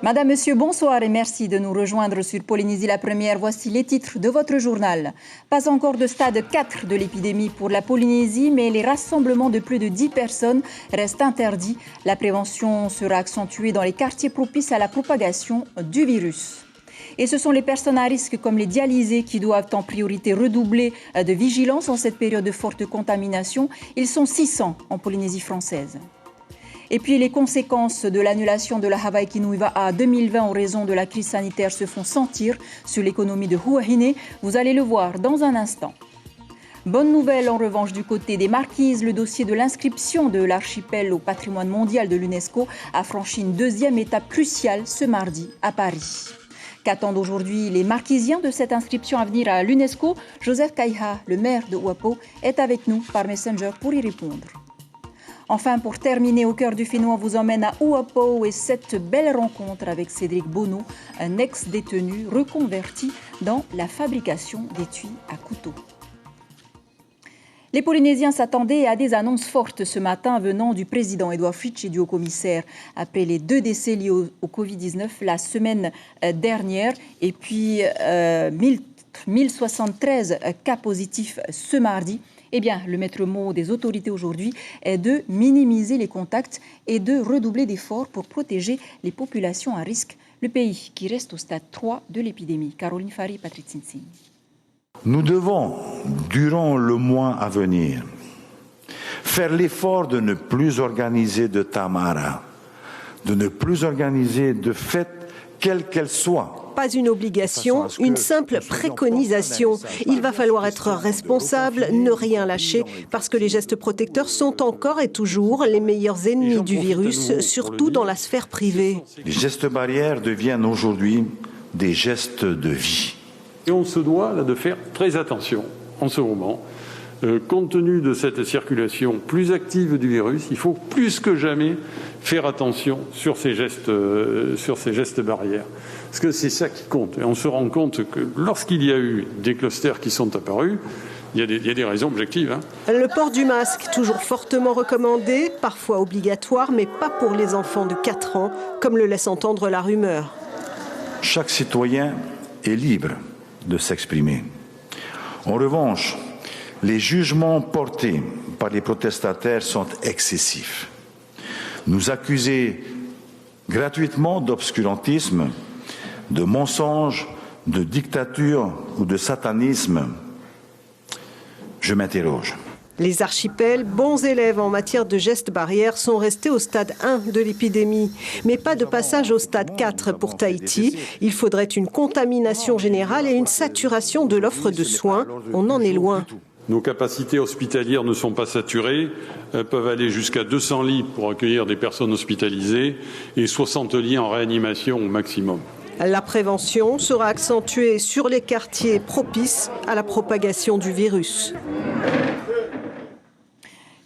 Madame, Monsieur, bonsoir et merci de nous rejoindre sur Polynésie la Première. Voici les titres de votre journal. Pas encore de stade 4 de l'épidémie pour la Polynésie, mais les rassemblements de plus de 10 personnes restent interdits. La prévention sera accentuée dans les quartiers propices à la propagation du virus. Et ce sont les personnes à risque comme les dialysés qui doivent en priorité redoubler de vigilance en cette période de forte contamination. Ils sont 600 en Polynésie française. Et puis les conséquences de l'annulation de la Hawaii Kinuiva à 2020 en raison de la crise sanitaire se font sentir sur l'économie de Huahine. Vous allez le voir dans un instant. Bonne nouvelle en revanche du côté des Marquises, le dossier de l'inscription de l'archipel au patrimoine mondial de l'UNESCO a franchi une deuxième étape cruciale ce mardi à Paris. Qu'attendent aujourd'hui les Marquisiens de cette inscription à venir à l'UNESCO? Joseph Kaiha, le maire de Uapo, est avec nous par Messenger pour y répondre. Enfin, pour terminer, au cœur du Fénois, on vous emmène à Uapo et cette belle rencontre avec Cédric Bonneau, un ex-détenu reconverti dans la fabrication d'étuis à couteau. Les Polynésiens s'attendaient à des annonces fortes ce matin venant du président Edouard Fritsch et du haut-commissaire après les 2 décès liés au Covid-19 la semaine dernière et puis 1073 cas positifs ce mardi. Eh bien, le maître mot des autorités aujourd'hui est de minimiser les contacts et de redoubler d'efforts pour protéger les populations à risque. Le pays qui reste au stade 3 de l'épidémie. Caroline Fari, Patrick Tsinsing. Nous devons, durant le mois à venir, faire l'effort de ne plus organiser de tamara, de ne plus organiser de fêtes, quelles qu'elles soient. Pas une obligation, une simple préconisation. Il va falloir être responsable, ne rien lâcher, parce que les gestes protecteurs sont encore et toujours les meilleurs ennemis du virus, surtout dans la sphère privée. Les gestes barrières deviennent aujourd'hui des gestes de vie. Et on se doit là de faire très attention en ce moment. Compte tenu de cette circulation plus active du virus, il faut plus que jamais faire attention sur ces gestes barrières. Parce que c'est ça qui compte. Et on se rend compte que lorsqu'il y a eu des clusters qui sont apparus, il y a des raisons objectives. Le port du masque, toujours fortement recommandé, parfois obligatoire, mais pas pour les enfants de 4 ans, comme le laisse entendre la rumeur. Chaque citoyen est libre de s'exprimer. En revanche, les jugements portés par les protestataires sont excessifs. Nous accuser gratuitement d'obscurantisme, de mensonges, de dictature ou de satanisme, je m'interroge. Les archipels, bons élèves en matière de gestes barrières, sont restés au stade 1 de l'épidémie. Mais pas de passage au stade 4 pour Tahiti. Il faudrait une contamination générale et une saturation de l'offre de soins. On en est loin. Nos capacités hospitalières ne sont pas saturées. Elles peuvent aller jusqu'à 200 lits pour accueillir des personnes hospitalisées et 60 lits en réanimation au maximum. La prévention sera accentuée sur les quartiers propices à la propagation du virus.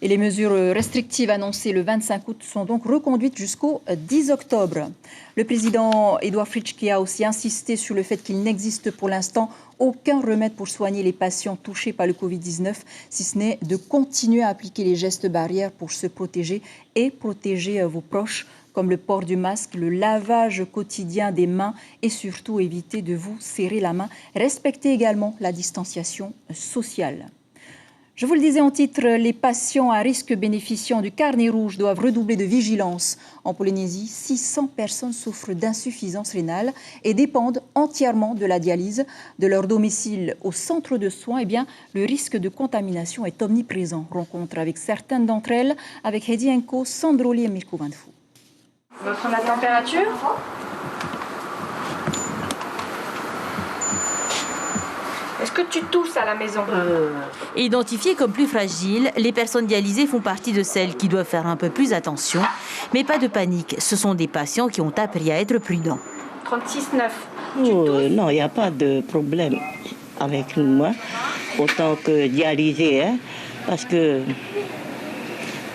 Et les mesures restrictives annoncées le 25 août sont donc reconduites jusqu'au 10 octobre. Le président Edouard Fritsch qui a aussi insisté sur le fait qu'il n'existe pour l'instant aucun remède pour soigner les patients touchés par le Covid-19, si ce n'est de continuer à appliquer les gestes barrières pour se protéger et protéger vos proches, comme le port du masque, le lavage quotidien des mains et surtout éviter de vous serrer la main. Respectez également la distanciation sociale. Je vous le disais en titre, les patients à risque bénéficiant du carnet rouge doivent redoubler de vigilance. En Polynésie, 600 personnes souffrent d'insuffisance rénale et dépendent entièrement de la dialyse. De leur domicile au centre de soins, eh bien, le risque de contamination est omniprésent. Rencontre avec certaines d'entre elles, avec Hedi Enko, Sandroli et Mirko Vanfou. On va prendre la température. Est-ce que tu tousses à la maison? Identifiées comme plus fragiles, les personnes dialysées font partie de celles qui doivent faire un peu plus attention. Mais pas de panique, ce sont des patients qui ont appris à être prudents. 36,9. Non, il n'y a pas de problème avec moi, autant que dialysé, parce que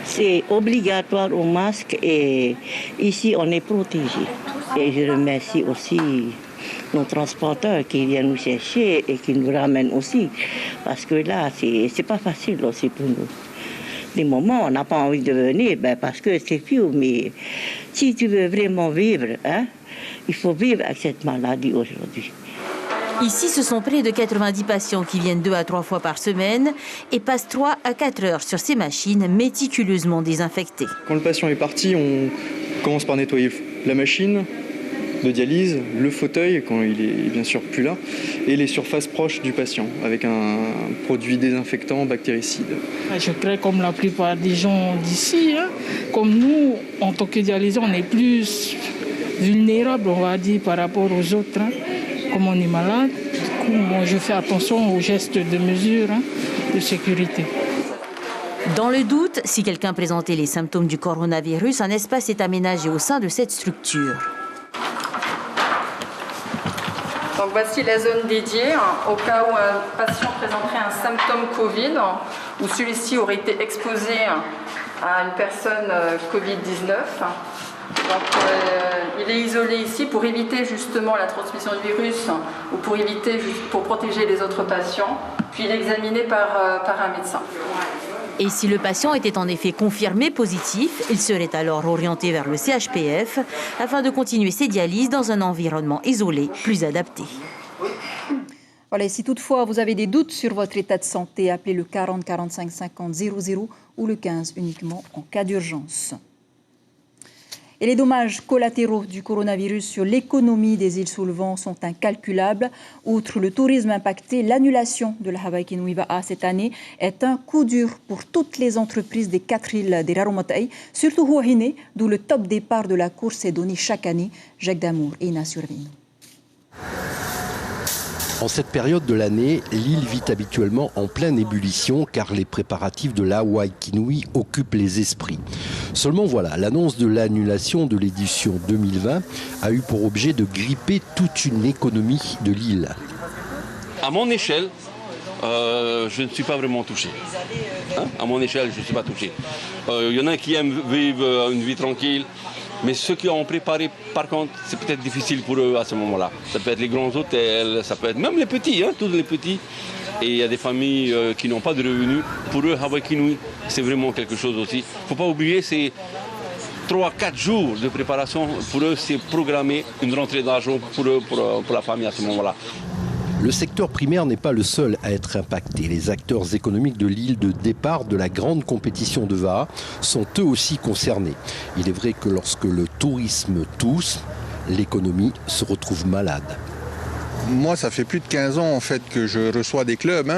c'est obligatoire au masque et ici on est protégé. Et je remercie aussi nos transporteurs qui viennent nous chercher et qui nous ramènent aussi. Parce que là, c'est pas facile aussi pour nous. Des moments, on n'a pas envie de venir parce que c'est vieux, mais Si tu veux vraiment vivre, hein, il faut vivre avec cette maladie aujourd'hui. Ici, ce sont près de 90 patients qui viennent 2 à 3 fois par semaine et passent 3 à 4 heures sur ces machines méticuleusement désinfectées. Quand le patient est parti, on commence par nettoyer la machine de dialyse, le fauteuil quand il est bien sûr plus là, et les surfaces proches du patient avec un produit désinfectant bactéricide. Je crois comme la plupart des gens d'ici, hein, comme nous, en tant que dialysés, on est plus vulnérables, on va dire, par rapport aux autres. Hein. Comme on est malade, du coup, moi, je fais attention aux gestes de mesure, hein, de sécurité. Dans le doute, si quelqu'un présentait les symptômes du coronavirus, un espace est aménagé au sein de cette structure. Donc voici la zone dédiée au cas où un patient présenterait un symptôme Covid ou celui-ci aurait été exposé à une personne Covid-19. Donc, il est isolé ici pour éviter justement la transmission du virus ou pour protéger les autres patients. Puis il est examiné par un médecin. Et si le patient était en effet confirmé positif, il serait alors orienté vers le CHPF afin de continuer ses dialyses dans un environnement isolé, plus adapté. Voilà, et si toutefois vous avez des doutes sur votre état de santé, appelez le 40 45 50 00 ou le 15 uniquement en cas d'urgence. Et les dommages collatéraux du coronavirus sur l'économie des îles sous le vent sont incalculables. Outre le tourisme impacté, l'annulation de la Hawaii Kinui Va'a cette année est un coup dur pour toutes les entreprises des 4 îles des Raromatai, surtout Huahine, d'où le top départ de la course est donné chaque année. Jacques Damour et Ina Survino. En cette période de l'année, l'île vit habituellement en pleine ébullition car les préparatifs de la Hawaii Kinui occupent les esprits. Seulement voilà, l'annonce de l'annulation de l'édition 2020 a eu pour objet de gripper toute une économie de l'île. À mon échelle, je ne suis pas vraiment touché. À mon échelle, je ne suis pas touché. Il y en a qui aiment vivre une vie tranquille. Mais ceux qui ont préparé, par contre, c'est peut-être difficile pour eux à ce moment-là. Ça peut être les grands hôtels, ça peut être même les petits, tous les petits. Et il y a des familles qui n'ont pas de revenus. Pour eux, Hawaii Kinui, c'est vraiment quelque chose aussi. Il ne faut pas oublier, c'est 3-4 jours de préparation. Pour eux, c'est programmer une rentrée d'argent pour la famille à ce moment-là. Le secteur primaire n'est pas le seul à être impacté. Les acteurs économiques de l'île de départ de la grande compétition de Va'a sont eux aussi concernés. Il est vrai que lorsque le tourisme tousse, l'économie se retrouve malade. Moi, ça fait plus de 15 ans en fait que je reçois des clubs,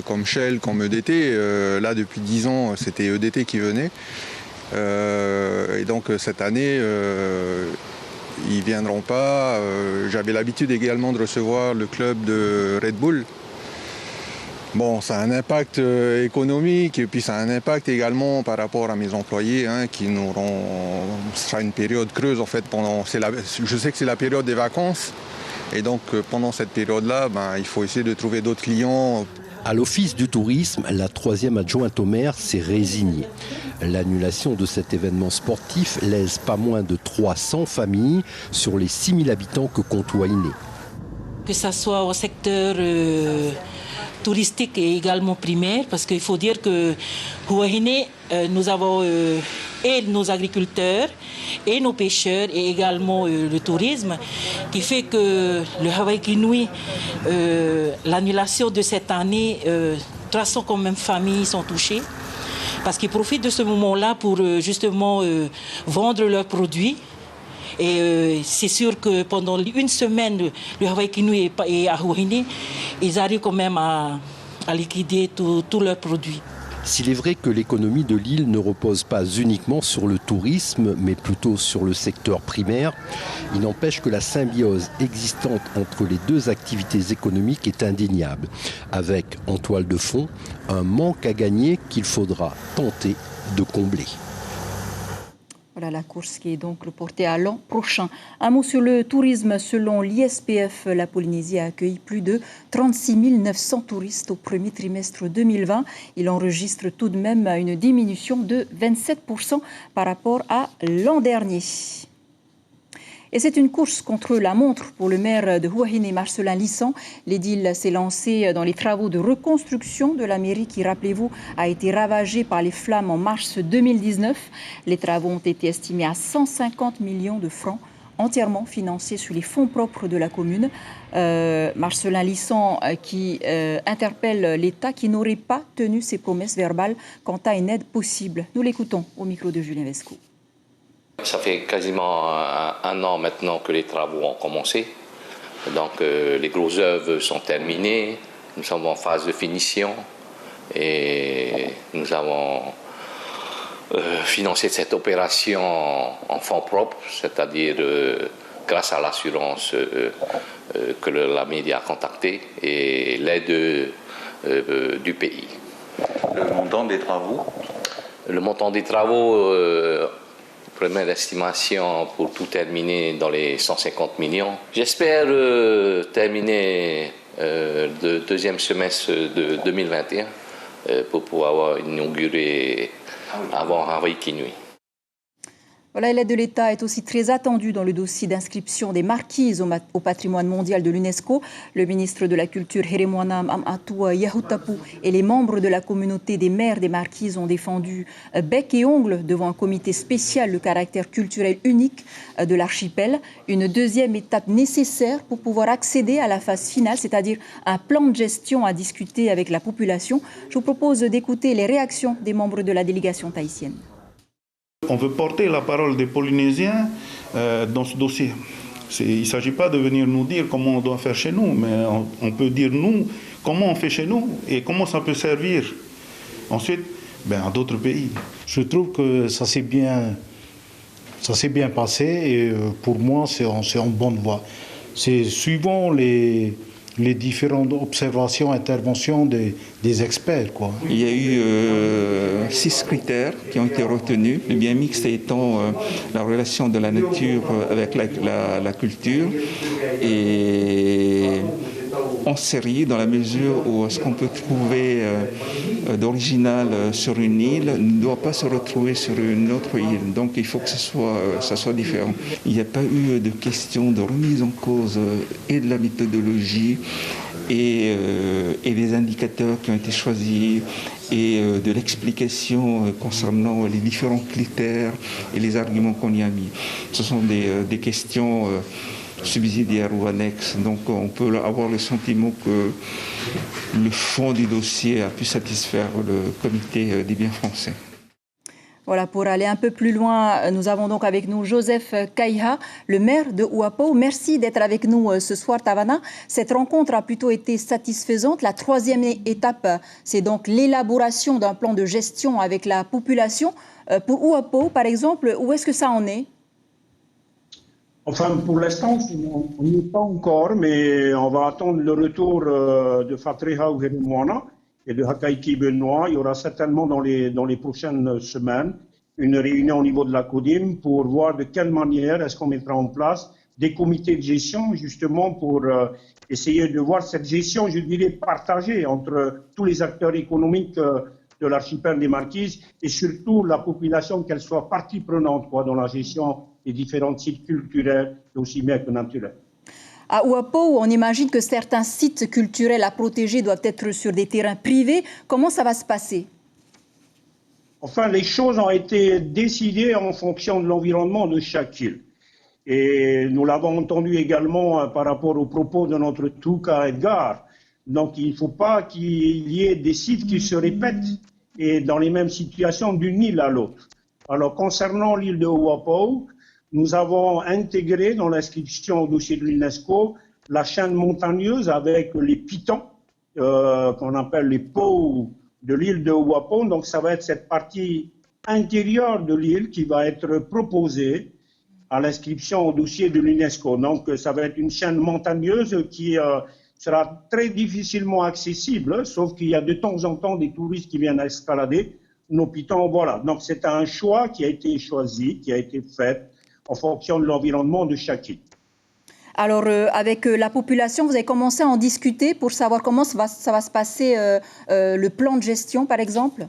comme Shell, comme EDT. Là, depuis 10 ans, c'était EDT qui venait. Et donc cette année, ils ne viendront pas. J'avais l'habitude également de recevoir le club de Red Bull. Bon, ça a un impact économique et puis ça a un impact également par rapport à mes employés qui ce sera une période creuse en fait. Je sais que c'est la période des vacances et donc pendant cette période-là, il faut essayer de trouver d'autres clients. À l'Office du tourisme, la 3e adjointe au maire s'est résignée. L'annulation de cet événement sportif lèse pas moins de 300 familles sur les 6000 habitants que compte Huahine. Que ce soit au secteur touristique et également primaire, parce qu'il faut dire que Huahine, nous avons et nos agriculteurs et nos pêcheurs et également le tourisme, qui fait que le Hawaii Kinui, l'annulation de cette année, 300 quand même familles sont touchées, parce qu'ils profitent de ce moment-là pour justement vendre leurs produits. Et c'est sûr que pendant une semaine, le Hawaii Kinui et à Huahine, ils arrivent quand même à liquider tous leurs produits. S'il est vrai que l'économie de l'île ne repose pas uniquement sur le tourisme, mais plutôt sur le secteur primaire, il n'empêche que la symbiose existante entre les deux activités économiques est indéniable, avec, en toile de fond, un manque à gagner qu'il faudra tenter de combler. Voilà la course qui est donc reportée à l'an prochain. Un mot sur le tourisme. Selon l'ISPF, la Polynésie a accueilli plus de 36 900 touristes au premier trimestre 2020. Il enregistre tout de même une diminution de 27% par rapport à l'an dernier. Et c'est une course contre la montre pour le maire de Huahine, Marcelin Lissan. L'édile s'est lancé dans les travaux de reconstruction de la mairie qui, rappelez-vous, a été ravagée par les flammes en mars 2019. Les travaux ont été estimés à 150 millions de francs, entièrement financés sur les fonds propres de la commune. Marcelin Lissan qui interpelle l'État qui n'aurait pas tenu ses promesses verbales quant à une aide possible. Nous l'écoutons au micro de Julien Vesco. Ça fait quasiment un an maintenant que les travaux ont commencé. Donc les grosses œuvres sont terminées, nous sommes en phase de finition et nous avons financé cette opération en fonds propres, c'est-à-dire grâce à l'assurance que la mairie a contactée et l'aide du pays. Le montant des travaux? Le montant des travaux, première estimation pour tout terminer dans les 150 millions. J'espère terminer le deuxième semestre de 2021 pour pouvoir inaugurer avant Hawaii Kinui. Voilà, l'aide de l'État est aussi très attendue dans le dossier d'inscription des marquises au patrimoine mondial de l'UNESCO. Le ministre de la Culture, Heremouana Amatua Yahutapu, et les membres de la communauté des maires des marquises ont défendu bec et ongle devant un comité spécial le caractère culturel unique de l'archipel. Une deuxième étape nécessaire pour pouvoir accéder à la phase finale, c'est-à-dire un plan de gestion à discuter avec la population. Je vous propose d'écouter les réactions des membres de la délégation tahitienne. On veut porter la parole des Polynésiens dans ce dossier. Il ne s'agit pas de venir nous dire comment on doit faire chez nous, mais on peut dire nous comment on fait chez nous et comment ça peut servir ensuite à d'autres pays. Je trouve que ça s'est bien passé et pour moi c'est en bonne voie. C'est suivant les différentes observations, interventions des experts, quoi. Il y a eu 6 critères qui ont été retenus. Le bien mixte étant la relation de la nature avec la culture et en série dans la mesure où ce qu'on peut trouver d'original sur une île ne doit pas se retrouver sur une autre île. Donc il faut que ça soit différent. Il n'y a pas eu de question de remise en cause et de la méthodologie et des indicateurs qui ont été choisis et de l'explication concernant les différents critères et les arguments qu'on y a mis. Ce sont des questions subsidiaires ou annexes. Donc on peut avoir le sentiment que le fond du dossier a pu satisfaire le comité des biens français. Voilà, pour aller un peu plus loin, nous avons donc avec nous Joseph Kaiha, le maire de Huapo. Merci d'être avec nous ce soir, Tavana. Cette rencontre a plutôt été satisfaisante. La troisième étape, c'est donc l'élaboration d'un plan de gestion avec la population. Pour Huapo, par exemple, où est-ce que ça en est ? Enfin, pour l'instant, on n'y est pas encore, mais on va attendre le retour de Fatreha ou Heremouana et de Hakaiki Benoît. Il y aura certainement dans les prochaines semaines une réunion au niveau de la CODIM pour voir de quelle manière est-ce qu'on mettra en place des comités de gestion, justement pour essayer de voir cette gestion, je dirais, partagée entre tous les acteurs économiques de l'archipel des Marquises et surtout la population, qu'elle soit partie prenante dans la gestion des différents sites culturels et aussi bien que naturels. À Huapo, on imagine que certains sites culturels à protéger doivent être sur des terrains privés. Comment ça va se passer ? Enfin, les choses ont été décidées en fonction de l'environnement de chaque île. Et nous l'avons entendu également par rapport aux propos de notre Tuka Edgar. Donc, il ne faut pas qu'il y ait des sites qui se répètent et dans les mêmes situations d'une île à l'autre. Alors, concernant l'île de Huapo, nous avons intégré dans l'inscription au dossier de l'UNESCO la chaîne montagneuse avec les pitons, qu'on appelle les paux de l'île de Huapo. Donc, ça va être cette partie intérieure de l'île qui va être proposée à l'inscription au dossier de l'UNESCO. Donc, ça va être une chaîne montagneuse qui sera très difficilement accessible, sauf qu'il y a de temps en temps des touristes qui viennent escalader nos pitons. Voilà. Donc, c'est un choix qui a été choisi, qui a été fait en fonction de l'environnement de chaque île. Alors, avec la population, vous avez commencé à en discuter pour savoir comment ça va se passer, le plan de gestion, par exemple ?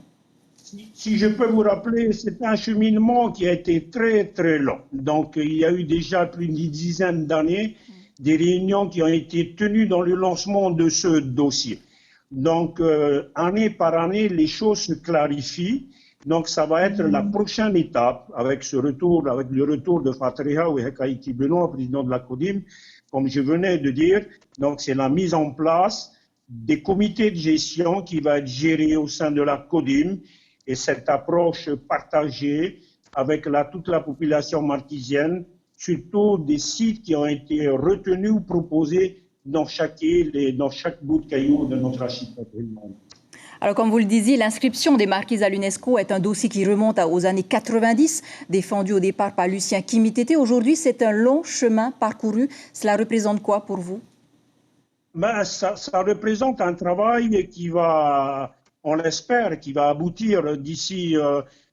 Si je peux vous rappeler, c'est un cheminement qui a été très très long. Donc il y a eu déjà plus d'une dizaine d'années des réunions qui ont été tenues dans le lancement de ce dossier. Donc année par année, les choses se clarifient. Donc ça va être la prochaine étape avec le retour de Fatreha ou Hekaïti Benoît, président de la CODIM, comme je venais de dire. Donc c'est la mise en place des comités de gestion qui va être géré au sein de la CODIM. Et cette approche partagée avec toute la population marquisienne, surtout des sites qui ont été retenus ou proposés dans chaque île et dans chaque bout de caillou de notre archipel. Alors, comme vous le disiez, l'inscription des marquises à l'UNESCO est un dossier qui remonte aux années 90, défendu au départ par Lucien Kimitete. Aujourd'hui, c'est un long chemin parcouru. Cela représente quoi pour vous? Ça représente un travail qui va, on l'espère, qui va aboutir d'ici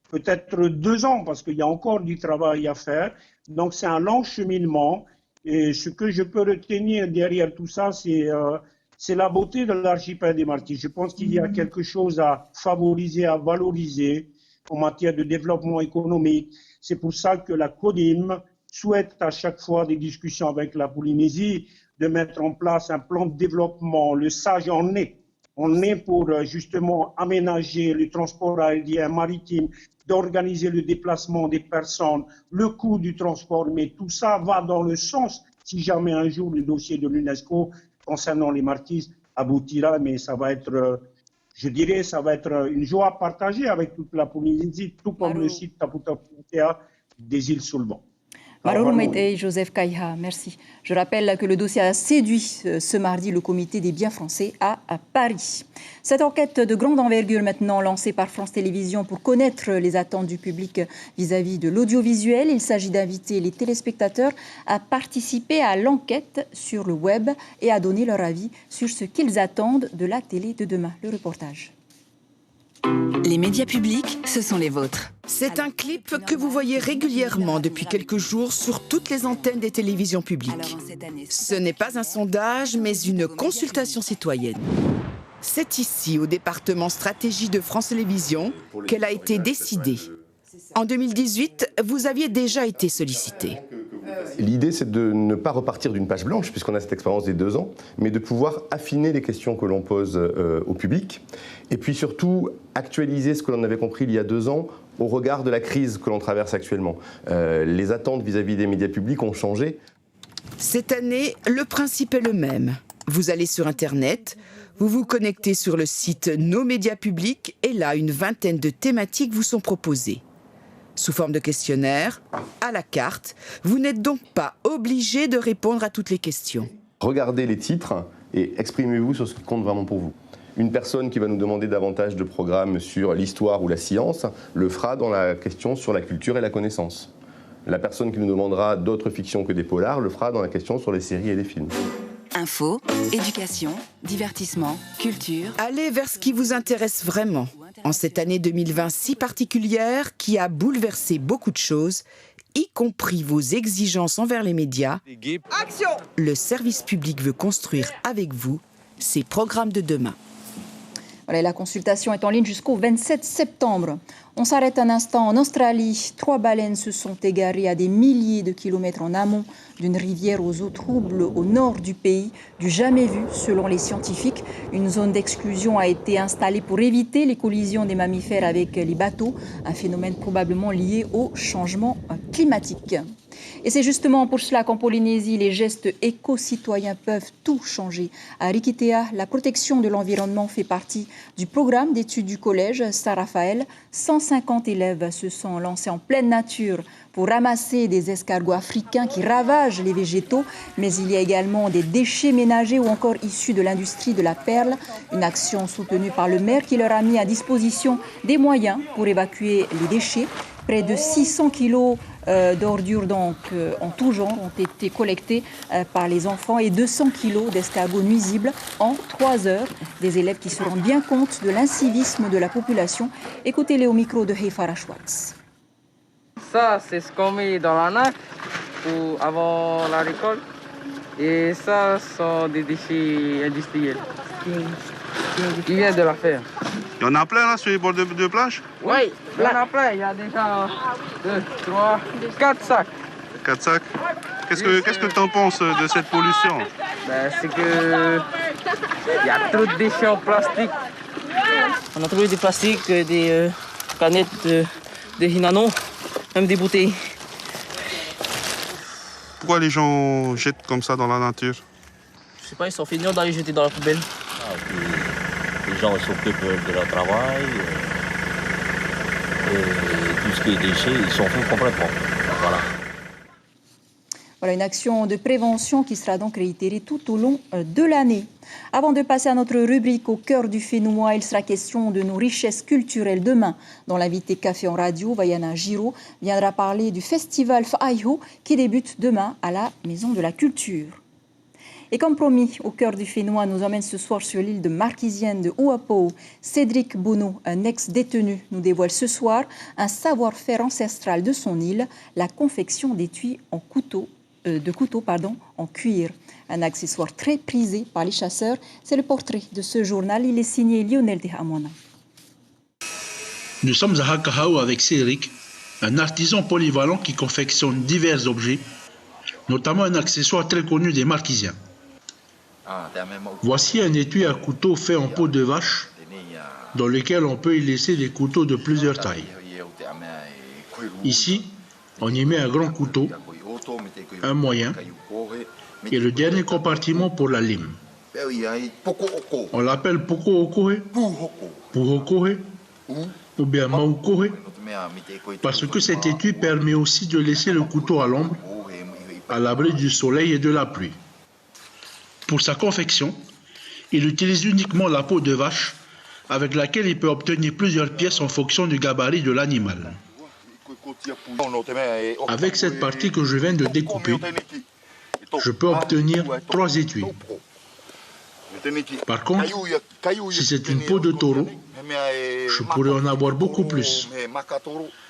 peut-être 2 ans, parce qu'il y a encore du travail à faire. Donc c'est un long cheminement. Et ce que je peux retenir derrière tout ça, c'est la beauté de l'archipel des Marquises. Je pense qu'il y a quelque chose à favoriser, à valoriser en matière de développement économique. C'est pour ça que la CODIM souhaite à chaque fois des discussions avec la Polynésie de mettre en place un plan de développement. Le SAGE en est. On est pour justement aménager le transport aérien, maritime, d'organiser le déplacement des personnes, le coût du transport, mais tout ça va dans le sens, si jamais un jour le dossier de l'UNESCO concernant les Marquises aboutira, mais ça va être, je dirais, ça va être une joie partagée avec toute la Polynésie, tout comme le site Taputa Puntea des îles Sullivan. Maro Rumete et Joseph Kaiha, merci. Je rappelle que le dossier a séduit ce mardi le comité des biens français à Paris. Cette enquête de grande envergure maintenant lancée par France Télévisions pour connaître les attentes du public vis-à-vis de l'audiovisuel. Il s'agit d'inviter les téléspectateurs à participer à l'enquête sur le web et à donner leur avis sur ce qu'ils attendent de la télé de demain. Le reportage. Les médias publics, ce sont les vôtres. C'est un clip que vous voyez régulièrement depuis quelques jours sur toutes les antennes des télévisions publiques. Ce n'est pas un sondage, mais une consultation citoyenne. C'est ici, au département stratégie de France Télévisions, qu'elle a été décidée. En 2018, vous aviez déjà été sollicité. L'idée, c'est de ne pas repartir d'une page blanche, puisqu'on a cette expérience des 2 ans, mais de pouvoir affiner les questions que l'on pose au public, et puis surtout actualiser ce que l'on avait compris il y a 2 ans au regard de la crise que l'on traverse actuellement. Les attentes vis-à-vis des médias publics ont changé. Cette année, le principe est le même. Vous allez sur Internet, vous vous connectez sur le site Nos médias publics, et là, une vingtaine de thématiques vous sont proposées. Sous forme de questionnaire, à la carte, vous n'êtes donc pas obligé de répondre à toutes les questions. Regardez les titres et exprimez-vous sur ce qui compte vraiment pour vous. Une personne qui va nous demander davantage de programmes sur l'histoire ou la science le fera dans la question sur la culture et la connaissance. La personne qui nous demandera d'autres fictions que des polars le fera dans la question sur les séries et les films. Info, éducation, divertissement, culture. Allez vers ce qui vous intéresse vraiment. En cette année 2020 si particulière qui a bouleversé beaucoup de choses, y compris vos exigences envers les médias, Action ! Le service public veut construire avec vous ses programmes de demain. Voilà, la consultation est en ligne jusqu'au 27 septembre. On s'arrête un instant en Australie. 3 baleines se sont égarées à des milliers de kilomètres en amont d'une rivière aux eaux troubles au nord du pays. Du jamais vu, selon les scientifiques. Une zone d'exclusion a été installée pour éviter les collisions des mammifères avec les bateaux. Un phénomène probablement lié au changement climatique. Et c'est justement pour cela qu'en Polynésie, les gestes éco-citoyens peuvent tout changer. À Rikitea, la protection de l'environnement fait partie du programme d'études du collège Saint-Raphaël. 150 élèves se sont lancés en pleine nature pour ramasser des escargots africains qui ravagent les végétaux. Mais il y a également des déchets ménagers ou encore issus de l'industrie de la perle. Une action soutenue par le maire qui leur a mis à disposition des moyens pour évacuer les déchets. Près de 600 kilos d'ordures donc, en tout genre ont été collectés par les enfants et 200 kilos d'escargots nuisibles en 3 heures. Des élèves qui se rendent bien compte de l'incivisme de la population. Écoutez-les au micro de Heifara Schwartz. Ça, c'est ce qu'on met dans la nappe avant la récolte. Et ça, sont des déchets industriels qui viennent de la ferme. Il y en a plein là sur les bords de plage? Oui, il y en a plein. Il y a déjà 2, 3, 4 sacs. 4 sacs. Qu'est-ce que tu en penses de cette pollution? C'est que il y a trop de déchets en plastique. On a trouvé des plastiques, des canettes, des Hinano, même des bouteilles. Pourquoi les gens jettent comme ça dans la nature? Je sais pas, ils sont finis d'aller jeter dans la poubelle. Les gens s'occupent de leur travail. Et tout ce qui est déchets, ils s'en foutent complètement. Voilà. Voilà une action de prévention qui sera donc réitérée tout au long de l'année. Avant de passer à notre rubrique au cœur du Fénois, il sera question de nos richesses culturelles demain. Dans l'invité Café en radio, Vaiana Giro viendra parler du festival Fa'aiho qui débute demain à la Maison de la Culture. Et comme promis, au cœur du Fénois nous emmène ce soir sur l'île de Marquisienne de Ouapou. Cédric Bonneau, un ex-détenu, nous dévoile ce soir un savoir-faire ancestral de son île, la confection d'étuis en couteaux en cuir. Un accessoire très prisé par les chasseurs. C'est le portrait de ce journal. Il est signé Lionel Dehamona. Nous sommes à Hakahao avec Cédric, un artisan polyvalent qui confectionne divers objets, notamment un accessoire très connu des Marquisiens. Voici un étui à couteau fait en peau de vache, dans lequel on peut y laisser des couteaux de plusieurs tailles. Ici, on y met un grand couteau, un moyen et le dernier compartiment pour la lime. On l'appelle Poko Okohe, Puhokohe ou bien Maukohe parce que cet étui permet aussi de laisser le couteau à l'ombre, à l'abri du soleil et de la pluie. Pour sa confection, il utilise uniquement la peau de vache avec laquelle il peut obtenir plusieurs pièces en fonction du gabarit de l'animal. Avec cette partie que je viens de découper, je peux obtenir 3 étuis. Par contre, si c'est une peau de taureau, je pourrais en avoir beaucoup plus.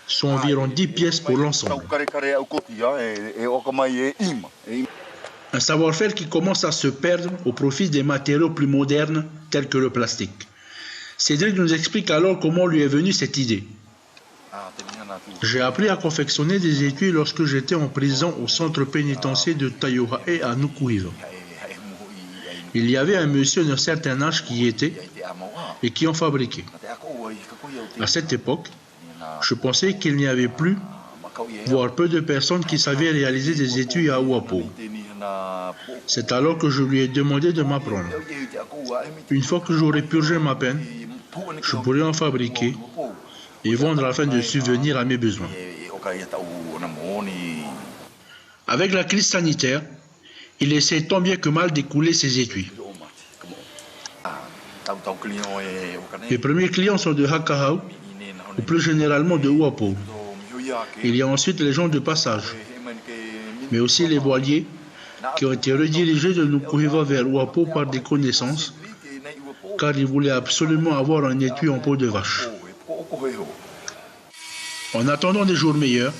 Ce sont environ 10 pièces pour l'ensemble. Un savoir-faire qui commence à se perdre au profit des matériaux plus modernes tels que le plastique. Cédric nous explique alors comment lui est venue cette idée. J'ai appris à confectionner des étuis lorsque j'étais en prison au centre pénitentiaire de Taiohae à Nukuhiva. Il y avait un monsieur d'un certain âge qui y était et qui en fabriquait. À cette époque, je pensais qu'il n'y avait plus, voire peu de personnes qui savaient réaliser des étuis à Ouapou. C'est alors que je lui ai demandé de m'apprendre. Une fois que j'aurai purgé ma peine, je pourrai en fabriquer et vendre afin de subvenir à mes besoins. Avec la crise sanitaire, il essaie tant bien que mal d'écouler ses étuis. Les premiers clients sont de Hakahao, ou plus généralement de Ouapou. Il y a ensuite les gens de passage, mais aussi les voiliers qui ont été redirigés de Nukuhiva vers Ouapou par des connaissances, car ils voulaient absolument avoir un étui en peau de vache. En attendant des jours meilleurs,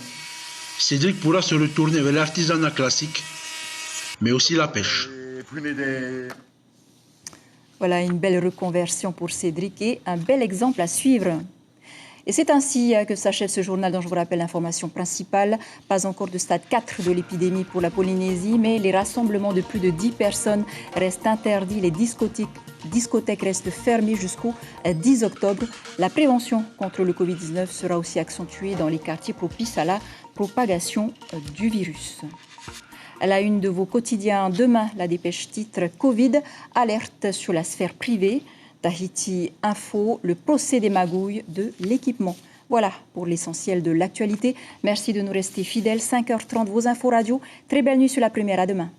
Cédric pourra se retourner vers l'artisanat classique, mais aussi la pêche. Voilà une belle reconversion pour Cédric et un bel exemple à suivre. Et c'est ainsi que s'achève ce journal dont je vous rappelle l'information principale. Pas encore de stade 4 de l'épidémie pour la Polynésie, mais les rassemblements de plus de 10 personnes restent interdits. Les discothèques restent fermées jusqu'au 10 octobre. La prévention contre le Covid-19 sera aussi accentuée dans les quartiers propices à la propagation du virus. À la une de vos quotidiens, demain, la dépêche titre Covid, alerte sur la sphère privée. Tahiti Info, le procès des magouilles de l'équipement. Voilà pour l'essentiel de l'actualité. Merci de nous rester fidèles. 5h30, vos infos radio. Très belle nuit sur la première. À demain.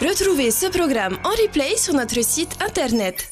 Retrouvez ce programme en replay sur notre site internet